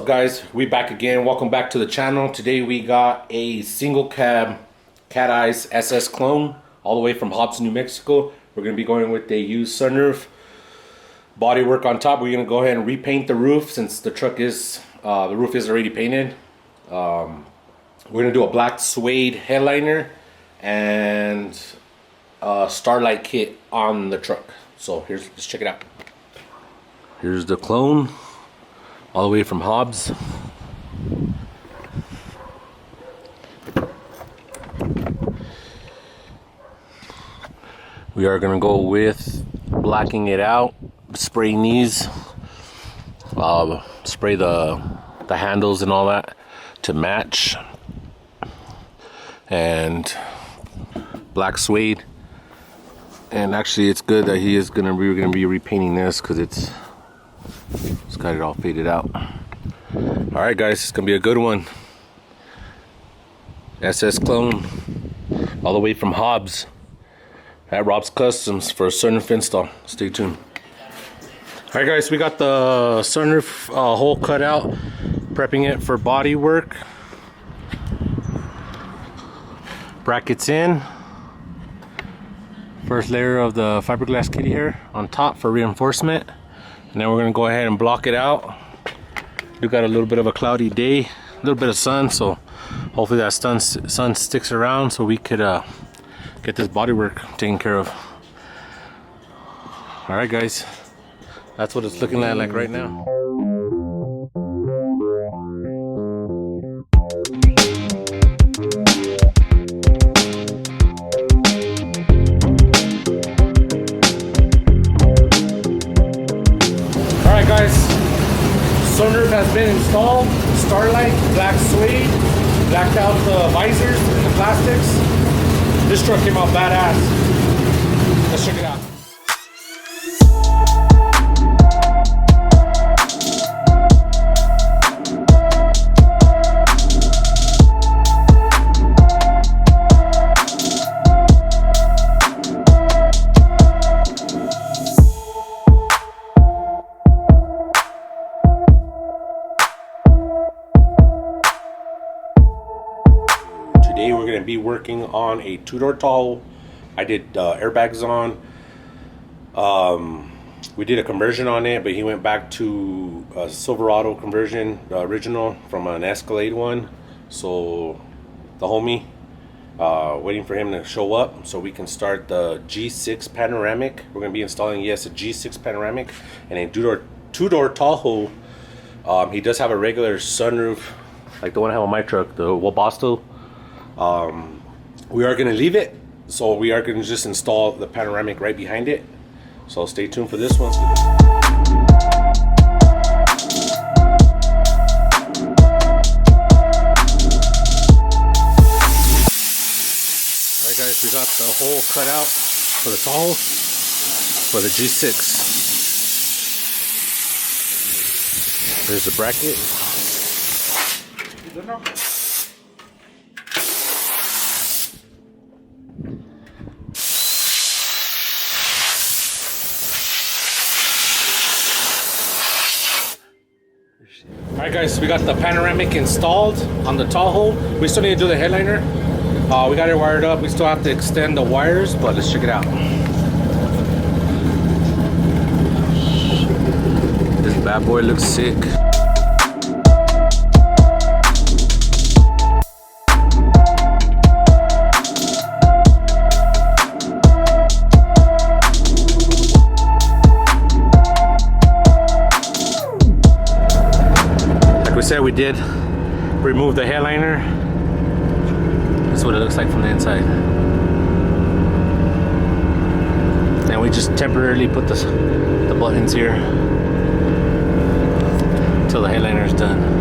guys? We back again. Welcome back to the channel. Today we got a single cab Cat Eyes SS clone all the way from Hobbs, New Mexico. We're going to be going with a used sunroof, bodywork on top. We're going to go ahead and repaint the roof since the truck is the roof is already painted. We're going to do a black suede headliner and a starlight kit on the truck. So let's check it out. Here's the clone all the way from Hobbs. We are gonna go with blacking it out, spraying these, spray the handles and all that to match, and black suede. And actually, it's good that we're gonna be repainting this because it's got it all faded out. All right, guys, it's gonna be a good one. SS clone, all the way from Hobbs at Rob's Customs for a sunroof install. Stay tuned. All right, guys, we got the sunroof hole cut out, prepping it for body work. Brackets in. First layer of the fiberglass kitty hair on top for reinforcement. And then we're gonna go ahead and block it out. We've got a little bit of a cloudy day, a little bit of sun, so hopefully that sun sticks around so we could get this bodywork taken care of. All right, guys, that's what it's looking like right now. Guys, sunroof has been installed. Starlight, black suede, blacked out the visors and the plastics. This truck came out badass. Let's check it out. Today we're going to be working on a two-door Tahoe. I did airbags on. We did a conversion on it, but he went back to a Silverado conversion, the original from an Escalade one. So the homie, waiting for him to show up so we can start the G6 Panoramic. We're going to be installing, yes, a G6 Panoramic and a two-door Tahoe. He does have a regular sunroof, like the one I have on my truck, the Wabasto. We are going to leave it, so we are going to just install the panoramic right behind it. So stay tuned for this one. Alright, guys, we got the hole cut out for the Tahoe for the G6. There's the bracket. Alright, guys, we got the panoramic installed on the Tahoe. We still need to do the headliner. We got it wired up. We still have to extend the wires, but let's check it out. This bad boy looks sick. We said we did remove the headliner. That's what it looks like from the inside. And we just temporarily put the buttons here until the headliner is done.